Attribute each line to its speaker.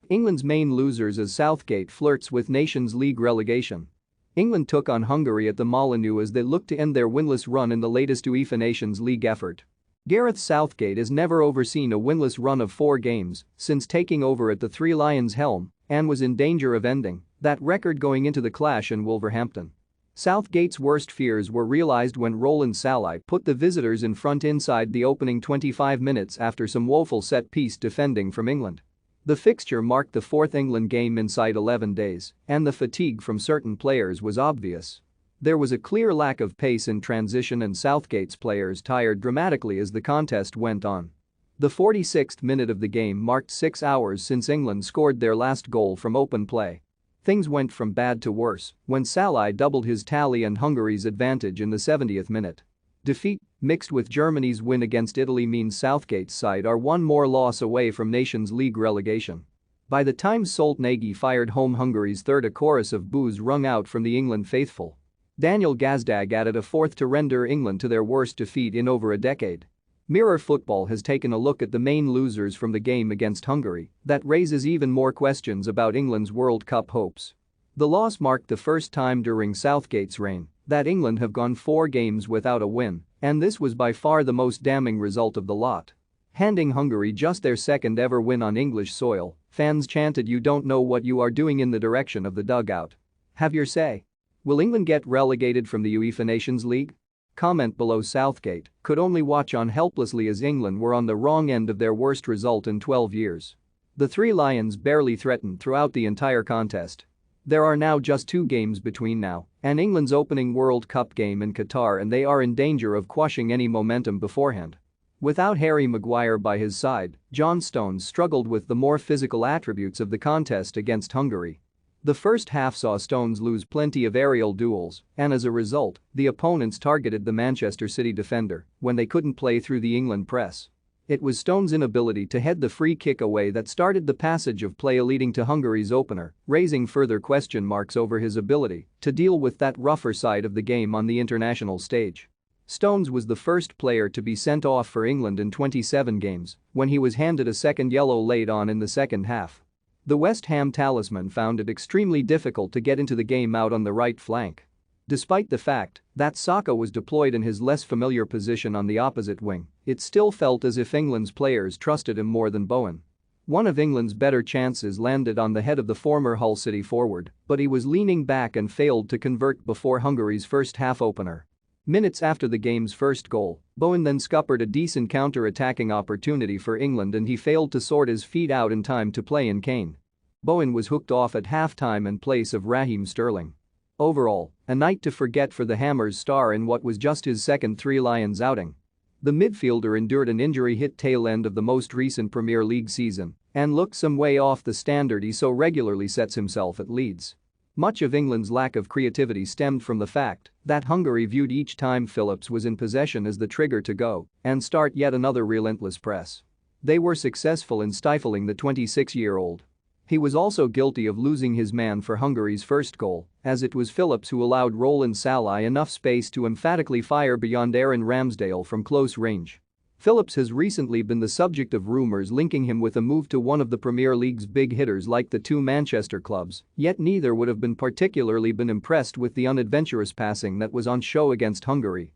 Speaker 1: England's main losers as Southgate flirts with Nations League relegation. England took on Hungary at the Molineux as they looked to end their winless run in the latest UEFA Nations League effort. Gareth Southgate has never overseen a winless run of 4 games since taking over at the Three Lions helm and was in danger of ending that record going into the clash in Wolverhampton. Southgate's worst fears were realised when Roland Salai put the visitors in front inside the opening 25 minutes after some woeful set-piece defending from England. The fixture marked the 4th England game inside 11 days, and the fatigue from certain players was obvious. There was a clear lack of pace in transition and Southgate's players tired dramatically as the contest went on. The 46th minute of the game marked 6 hours since England scored their last goal from open play. Things went from bad to worse when Salai doubled his tally and Hungary's advantage in the 70th minute. Defeat, mixed with Germany's win against Italy, means Southgate's side are one more loss away from Nations League relegation. By the time Solt Nagy fired home Hungary's third, a chorus of boos rung out from the England faithful. Daniel Gazdag added a 4th to render England to their worst defeat in over a decade. Mirror Football has taken a look at the main losers from the game against Hungary that raises even more questions about England's World Cup hopes. The loss marked the first time during Southgate's reign that England have gone 4 games without a win, and this was by far the most damning result of the lot. Handing Hungary just their second ever win on English soil, fans chanted "You don't know what you are doing" in the direction of the dugout. Have your say. Will England get relegated from the UEFA Nations League? Comment below. Southgate could only watch on helplessly as England were on the wrong end of their worst result in 12 years. The Three Lions barely threatened throughout the entire contest. There are now just 2 games between now and England's opening World Cup game in Qatar, and they are in danger of quashing any momentum beforehand. Without Harry Maguire by his side, John Stones struggled with the more physical attributes of the contest against Hungary. The first half saw Stones lose plenty of aerial duels, and as a result, the opponents targeted the Manchester City defender when they couldn't play through the England press. It was Stones' inability to head the free kick away that started the passage of play leading to Hungary's opener, raising further question marks over his ability to deal with that rougher side of the game on the international stage. Stones was the first player to be sent off for England in 27 games when he was handed a second yellow late on in the second half. The West Ham talisman found it extremely difficult to get into the game out on the right flank. Despite the fact that Saka was deployed in his less familiar position on the opposite wing, it still felt as if England's players trusted him more than Bowen. One of England's better chances landed on the head of the former Hull City forward, but he was leaning back and failed to convert before Hungary's first half opener. Minutes after the game's first goal, Bowen then scuppered a decent counter-attacking opportunity for England and he failed to sort his feet out in time to play in Kane. Bowen was hooked off at half-time in place of Raheem Sterling. Overall, a night to forget for the Hammers star in what was just his second Three Lions outing. The midfielder endured an injury-hit tail end of the most recent Premier League season and looked some way off the standard he so regularly sets himself at Leeds. Much of England's lack of creativity stemmed from the fact that Hungary viewed each time Phillips was in possession as the trigger to go and start yet another relentless press. They were successful in stifling the 26-year-old. He was also guilty of losing his man for Hungary's first goal, as it was Phillips who allowed Roland Salai enough space to emphatically fire beyond Aaron Ramsdale from close range. Phillips has recently been the subject of rumours linking him with a move to one of the Premier League's big hitters like the 2 Manchester clubs, yet neither would have been particularly impressed with the unadventurous passing that was on show against Hungary.